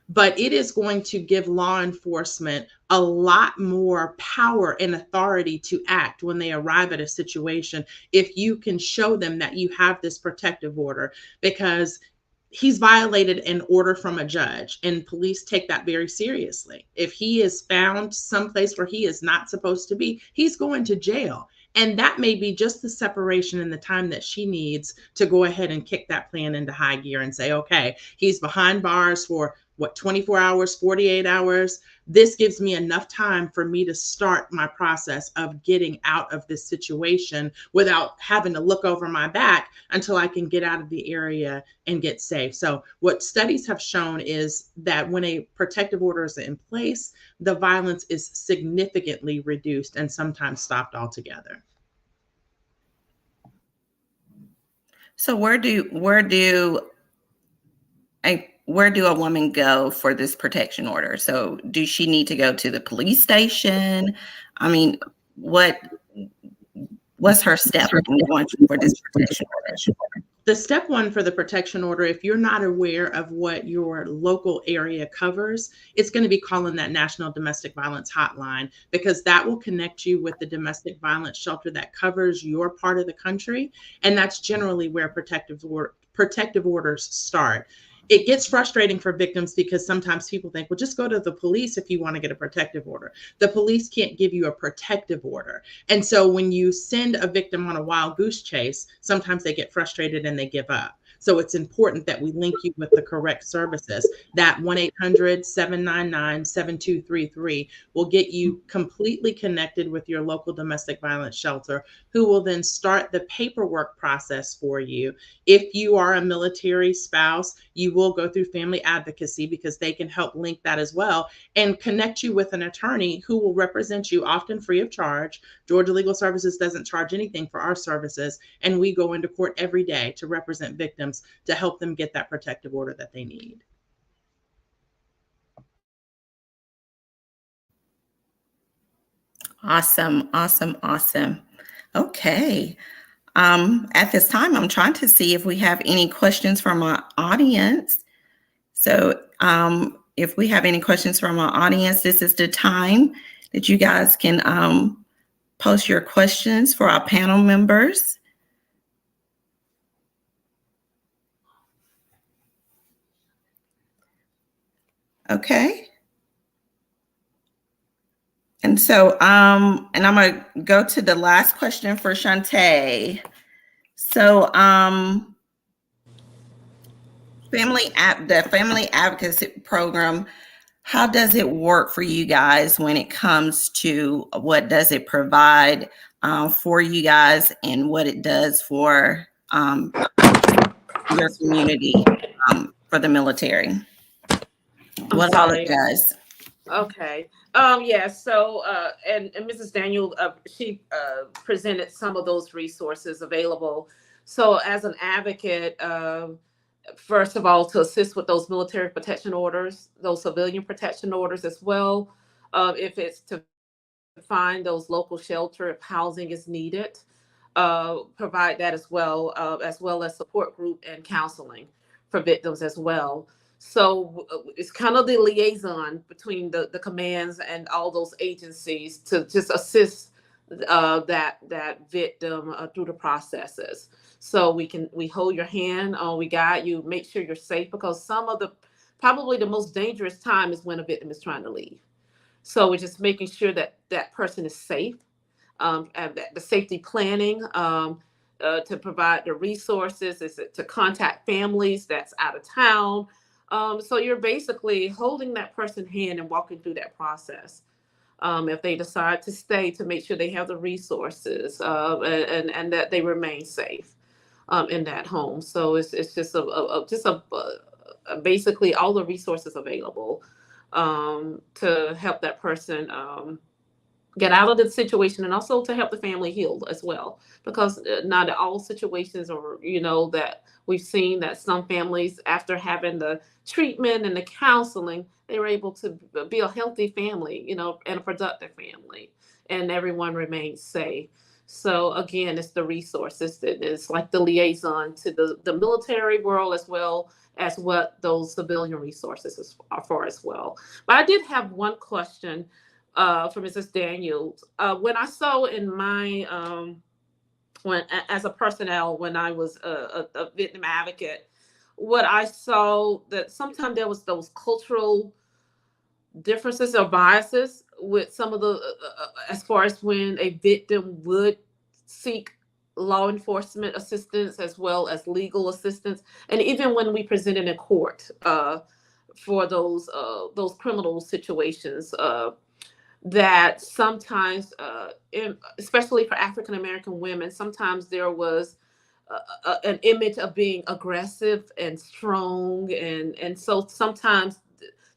but it is going to give law enforcement a lot more power and authority to act when they arrive at a situation if you can show them that you have this protective order, because he's violated an order from a judge, and police take that very seriously. If he is found someplace where he is not supposed to be, he's going to jail. And that may be just the separation and the time that she needs to go ahead and kick that plan into high gear and say, okay, he's behind bars for 24 hours, 48 hours. This gives me enough time for me to start my process of getting out of this situation without having to look over my back until I can get out of the area and get safe. So what studies have shown is that when a protective order is in place, the violence is significantly reduced and sometimes stopped altogether. So where do a woman go for this protection order? So do she need to go to the police station? I mean, what's her step in going for this protection order? The step one for the protection order, if you're not aware of what your local area covers, it's going to be calling that National Domestic Violence Hotline, because that will connect you with the domestic violence shelter that covers your part of the country. And that's generally where protective orders start. It gets frustrating for victims because sometimes people think, well, just go to the police if you want to get a protective order. The police can't give you a protective order. And so when you send a victim on a wild goose chase, sometimes they get frustrated and they give up. So it's important that we link you with the correct services. That 1-800-799-7233 will get you completely connected with your local domestic violence shelter, who will then start the paperwork process for you. If you are a military spouse, you will go through family advocacy, because they can help link that as well and connect you with an attorney who will represent you, often free of charge. Georgia Legal Services doesn't charge anything for our services, and we go into court every day to represent victims to help them get that protective order that they need. Awesome. Okay. At this time, I'm trying to see if we have any questions from our audience. So if we have any questions from our audience, this is the time that you guys can post your questions for our panel members. Okay. And so, and I'm going to go to the last question for Shantae. So, the Family Advocacy Program, how does it work for you guys when it comes to what does it provide for you guys and what it does for your community for the military? What all it does? Okay. So and Mrs. Daniel, she presented some of those resources available. So as an advocate, first of all, to assist with those military protection orders, those civilian protection orders as well, if it's to find those local shelter if housing is needed, provide that as well as support group and counseling for victims as well. So it's kind of the liaison between the commands and all those agencies to just assist that victim through the processes. So we hold your hand, we guide you, make sure you're safe, because probably the most dangerous time is when a victim is trying to leave. So we're just making sure that that person is safe, and the safety planning, to provide the resources, is to contact families that's out of town. So you're basically holding that person's hand and walking through that process. If they decide to stay, to make sure they have the resources, and that they remain safe in that home. So it's just basically all the resources available to help that person get out of the situation, and also to help the family heal as well, because not all situations are, that we've seen that some families, after having the treatment and the counseling, they were able to be a healthy family, and a productive family, and everyone remains safe. So again, it's the resources that is like the liaison to the military world as well as what those civilian resources are for as well. But I did have one question for Mrs. Daniels. When I saw in my when as a personnel when I was a victim advocate, what I saw that sometimes there was those cultural differences or biases with some of the as far as when a victim would seek law enforcement assistance as well as legal assistance, and even when we presented in court for those criminal situations, that sometimes especially for African American women, sometimes there was an image of being aggressive and strong, and so sometimes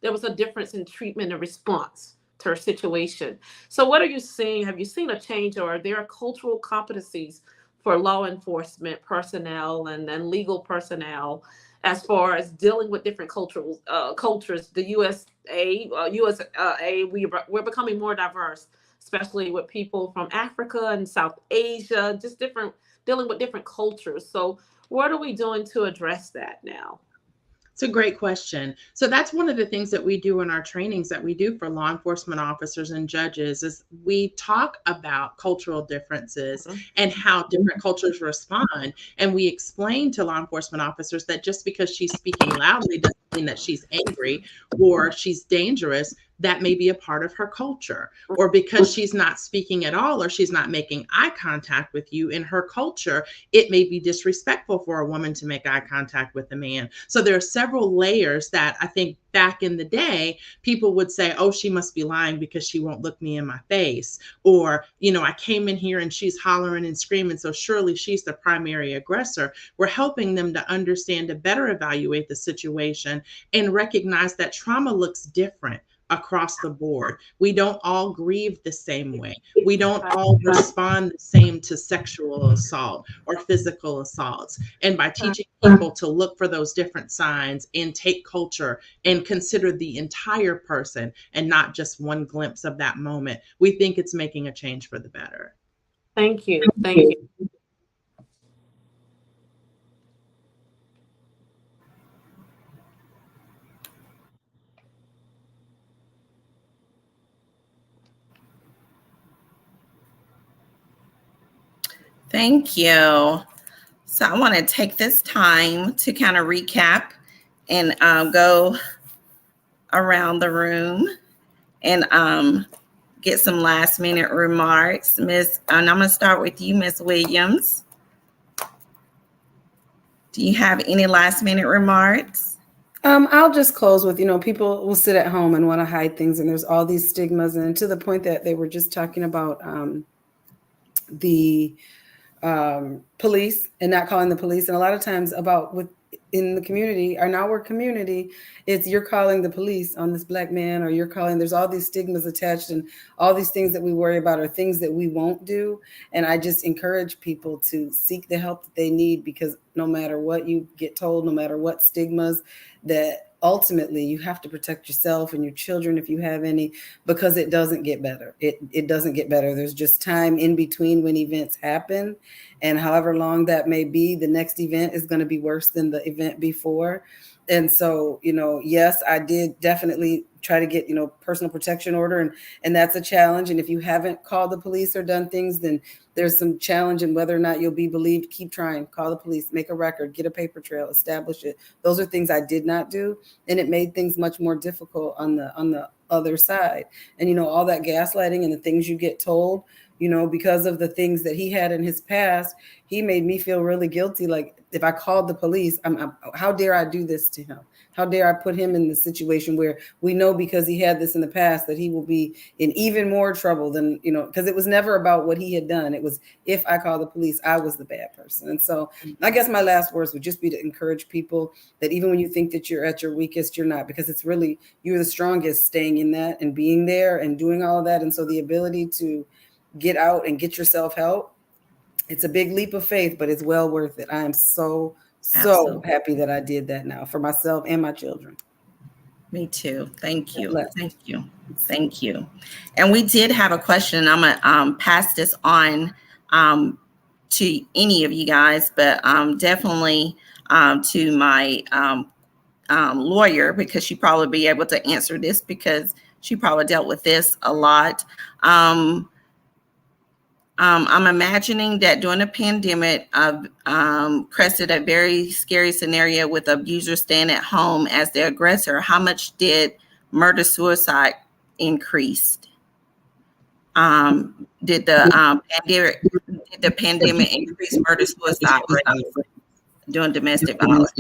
there was a difference in treatment and response to her situation. So what are you seeing? Have you seen a change, or are there cultural competencies for law enforcement personnel and legal personnel as far as dealing with different cultures? The USA, we're becoming more diverse, especially with people from Africa and South Asia, just dealing with different cultures. So what are we doing to address that now? It's a great question. So that's one of the things that we do in our trainings that we do for law enforcement officers and judges is we talk about cultural differences and how different cultures respond. And we explain to law enforcement officers that just because she's speaking loudly doesn't mean that she's angry or she's dangerous. That may be a part of her culture, or because she's not speaking at all or she's not making eye contact with you in her culture, it may be disrespectful for a woman to make eye contact with a man. So there are several layers that I think back in the day, people would say, oh, she must be lying because she won't look me in my face. Or, I came in here and she's hollering and screaming, so surely she's the primary aggressor. We're helping them to understand, to better evaluate the situation and recognize that trauma looks different across the board. We don't all grieve the same way. We don't all respond the same to sexual assault or physical assaults. And by teaching people to look for those different signs and take culture and consider the entire person and not just one glimpse of that moment, we think it's making a change for the better. Thank you. Thank you. Thank you. So I want to take this time to kind of recap and go around the room and get some last minute remarks. And I'm going to start with you, Miss Williams. Do you have any last minute remarks? I'll just close with, people will sit at home and want to hide things, and there's all these stigmas, and to the point that they were just talking about the police and not calling the police. And a lot of times in the community, our community, it's you're calling the police on this Black man, or there's all these stigmas attached, and all these things that we worry about are things that we won't do. And I just encourage people to seek the help that they need, because no matter what you get told, no matter what stigmas, that ultimately you have to protect yourself and your children if you have any, because it doesn't get better. It doesn't get better. There's just time in between when events happen, and however long that may be, the next event is going to be worse than the event before. And so, yes, I did definitely try to get, personal protection order, and that's a challenge. And if you haven't called the police or done things, then there's some challenge in whether or not you'll be believed. Keep trying, call the police, make a record, get a paper trail, establish it. Those are things I did not do. And it made things much more difficult on the other side. And, all that gaslighting and the things you get told, because of the things that he had in his past, he made me feel really guilty. Like, if I called the police, how dare I do this to him? How dare I put him in the situation where we know, because he had this in the past, that he will be in even more trouble than, because it was never about what he had done. It was, if I call the police, I was the bad person. And so I guess my last words would just be to encourage people that even when you think that you're at your weakest, you're not, because it's really, you're the strongest staying in that and being there and doing all of that. And so the ability to get out and get yourself help, it's a big leap of faith, but it's well worth it. I am so Absolutely. happy that I did that now for myself and my children. Me too. Thank you. Thank you. Thank you. And we did have a question. I'm going to pass this on to any of you guys, but definitely to my lawyer, because she probably be able to answer this because she probably dealt with this a lot. I'm imagining that during the pandemic, created a very scary scenario with abusers staying at home as the aggressor. How much did murder-suicide increase? Did the pandemic increase murder-suicide rates during domestic violence?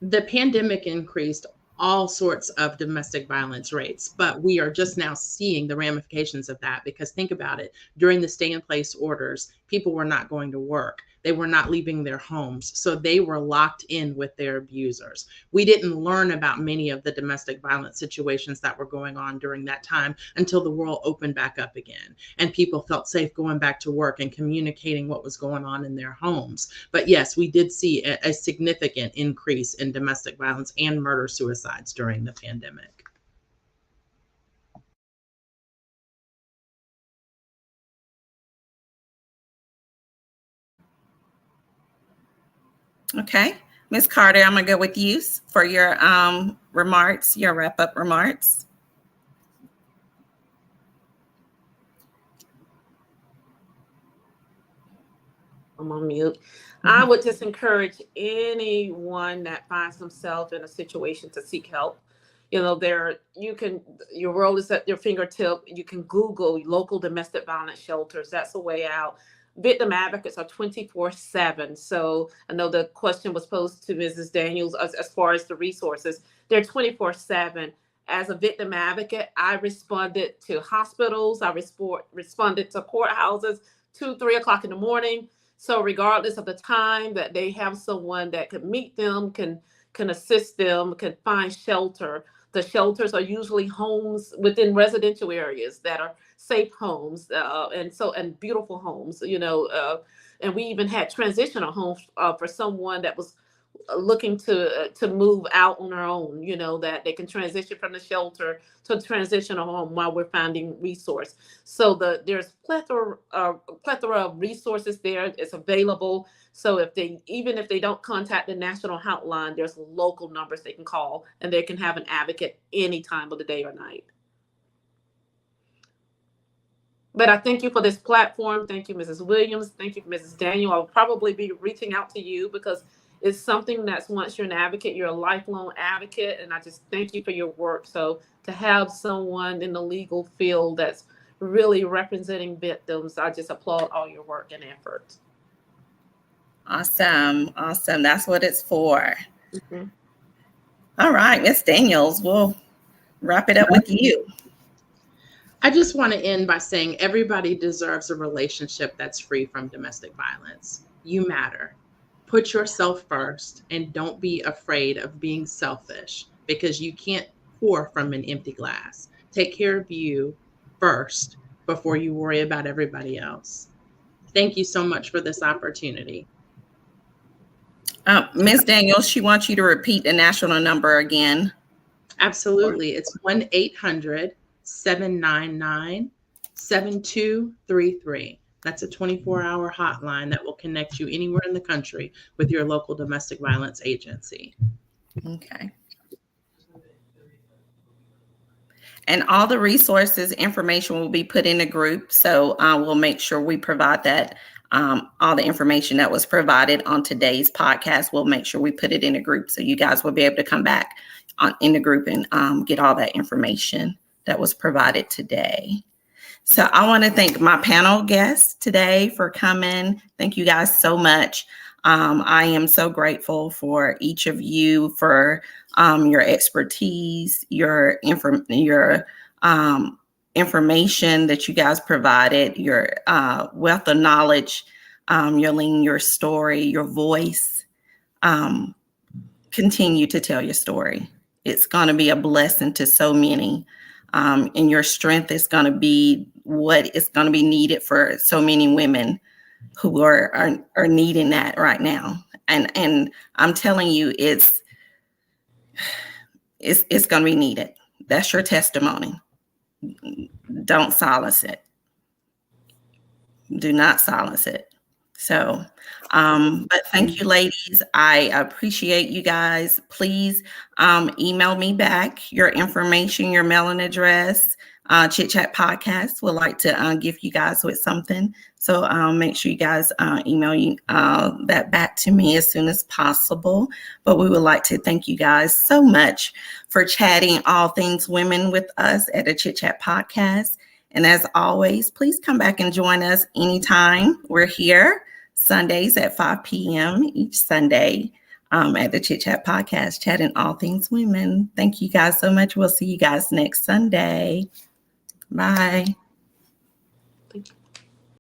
The pandemic increased all sorts of domestic violence rates, but we are just now seeing the ramifications of that, because think about it. During the stay-in-place orders, people were not going to work. They were not leaving their homes. So they were locked in with their abusers. We didn't learn about many of the domestic violence situations that were going on during that time until the world opened back up again and people felt safe going back to work and communicating what was going on in their homes. But yes, we did see a significant increase in domestic violence and murder suicides during the pandemic. Okay, Ms. Carter, I'm gonna go with you for your remarks, your wrap-up remarks. I'm on mute. I would just encourage anyone that finds themselves in a situation to seek help. You know, your world is at your fingertip. You can Google local domestic violence shelters. That's a way out. Victim advocates are 24/7. So I know the question was posed to Mrs. Daniels as far as the resources. They're 24/7. As a victim advocate, I responded to hospitals. I responded to courthouses 2, 3 o'clock in the morning. So regardless of the time that they have someone that can meet them, can assist them, can find shelter. The shelters are usually homes within residential areas that are safe homes, and beautiful homes, and we even had transitional homes for someone that was looking to move out on their own, that they can transition from the shelter to transitional home while we're finding resource. So there's plethora of resources there. It's available. So even if they don't contact the national hotline, there's local numbers they can call and they can have an advocate any time of the day or night. But I thank you for this platform. Thank you, Mrs. Williams. Thank you, Mrs. Daniel. I'll probably be reaching out to you because it's something that's, once you're an advocate, you're a lifelong advocate. And I just thank you for your work. So to have someone in the legal field that's really representing victims, I just applaud all your work and effort. Awesome. Awesome. That's what it's for. Mm-hmm. All right, Ms. Daniels, we'll wrap it up with you. I just want to end by saying everybody deserves a relationship that's free from domestic violence. You matter. Put yourself first and don't be afraid of being selfish, because you can't pour from an empty glass. Take care of you first before you worry about everybody else. Thank you so much for this opportunity. Ms. Daniels, she wants you to repeat the national number again. Absolutely. It's 1-800-799-7233. That's a 24-hour hotline that will connect you anywhere in the country with your local domestic violence agency. Okay. And all the resources, information will be put in a group. So we'll make sure we provide that. All the information that was provided on today's podcast, we'll make sure we put it in a group. So you guys will be able to come back in the group and get all that information that was provided today. So I want to thank my panel guests today for coming. Thank you guys so much. I am so grateful for each of you for your expertise, your information that you guys provided, your wealth of knowledge, your story, your voice. Continue to tell your story. It's going to be a blessing to so many. And your strength is going to be what is going to be needed for so many women who are needing that right now. And I'm telling you, it's going to be needed. That's your testimony. Don't silence it. Do not silence it. So, but thank you, ladies. I appreciate you guys. Please email me back your information, your mailing address. Chit Chat Podcast would like to give you guys with something. So make sure you guys email that back to me as soon as possible. But we would like to thank you guys so much for chatting all things women with us at the Chit Chat Podcast. And as always, please come back and join us anytime. We're here Sundays at 5 p.m. each Sunday at the Chit Chat Podcast, chatting all things women. Thank you guys so much. We'll see you guys next Sunday. Bye.